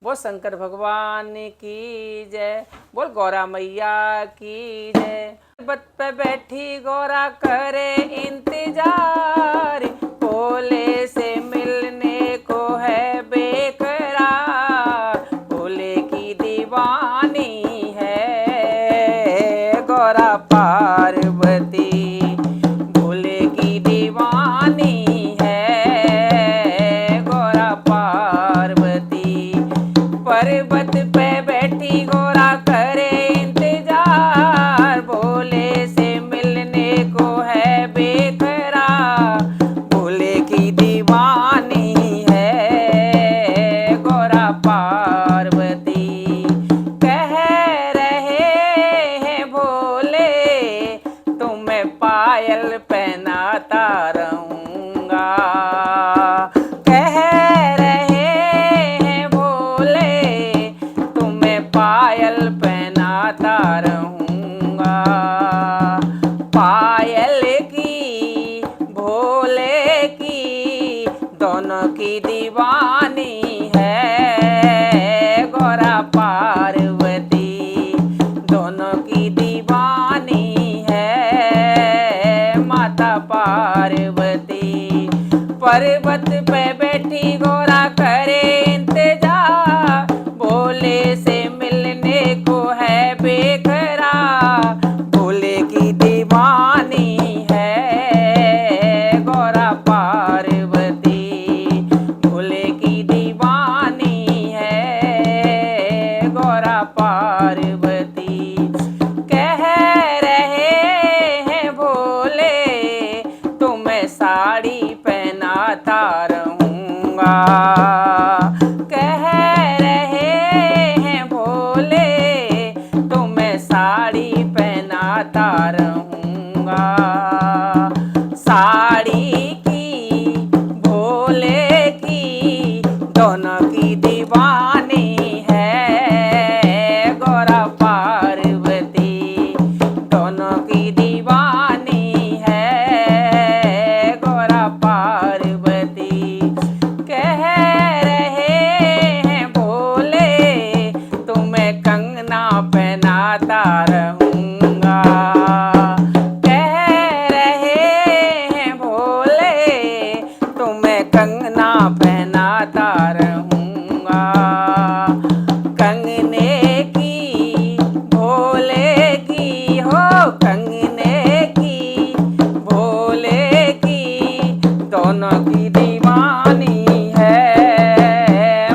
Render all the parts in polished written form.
बोल शंकर भगवान की जय, बोल गौरा मैया की जय। पर्वत पे बैठी गौरा करे इंतजार, भोले से मिलने को है बेकरार। भोले की दीवानी है गौरा पार्वती, भोले की दीवानी है गौरा पार्वती। पर्वत पे बैठी गौरा करे इंतजार, भोले से मिलने को है बेकरार। भोले की दीवानी है गौरा पार्वती। कह रहे हैं भोले तुम्हें पायल पहनाता रहूंगा। कह रहे हैं भोले तुम्हें पायल पहनाता रहूंगा। पायल की भोले की दोनों की दीवानी है गौरा पार्वती, दोनों की दीवानी है माता पार्वती। पर्वत पे बैठी गौरा करे इंतजार, भोले से मिलने को है बेकरार। भोले की दीवानी है गौरा पार्वती, भोले की दीवानी है गौरा पार्वती। कह रहे हैं भोले तुम्हें साड़ी पहनाता रहूंगा। कह रहे हैं भोले तुम्हें साड़ी पहनाता रहूंगा। साड़ी की भोले की दोनों की दीवानी है गौरा पार्वती, दोनों की दीवानी है गौरा पार्वती। कह रहे हैं भोले तुम्हें कंगना पहनाता रहूंगा। कह रहे हैं भोले तुम्हें कंगना पहनाता रहूंगा। कंगने की भोले की हो, कंगने की भोले की दोनों की दीवानी है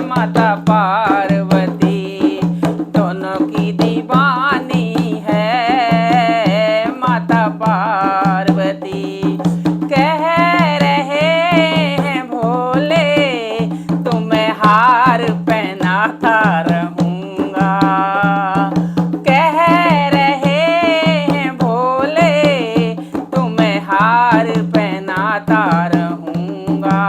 माता पार्वती, दोनों की दीवानी है माता पार्वती। कह रहे हैं भोले तुम्हें हार पहनाता रहूंगा। कह रहे हैं भोले तुम्हें हार पहनाता रहूंगा।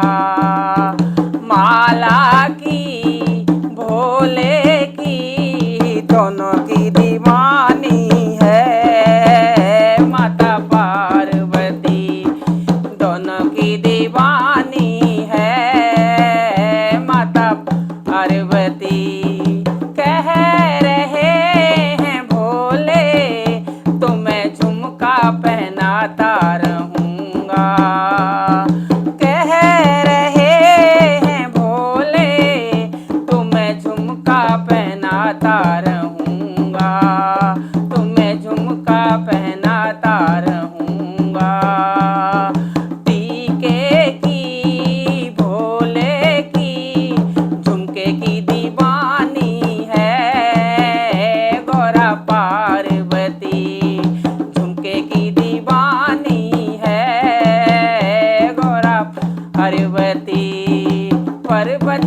माला की भोले की दोनों की दीवानी है माता पार्वती, दोनों की दीवानी है माता पार्वती। कह रहे हैं भोले तुम्हें झुमका पहनाता रहूंगा। कह रहे हैं भोले तुम्हें झुमका पहनाता रहूंगा, तुम्हें झुमका पहनाता रहूंगा। टीके की भोले की झुमके की दीवानी है गौरा पार्वती, झुमके की दीवानी है गौरा पार्वती। पर्वत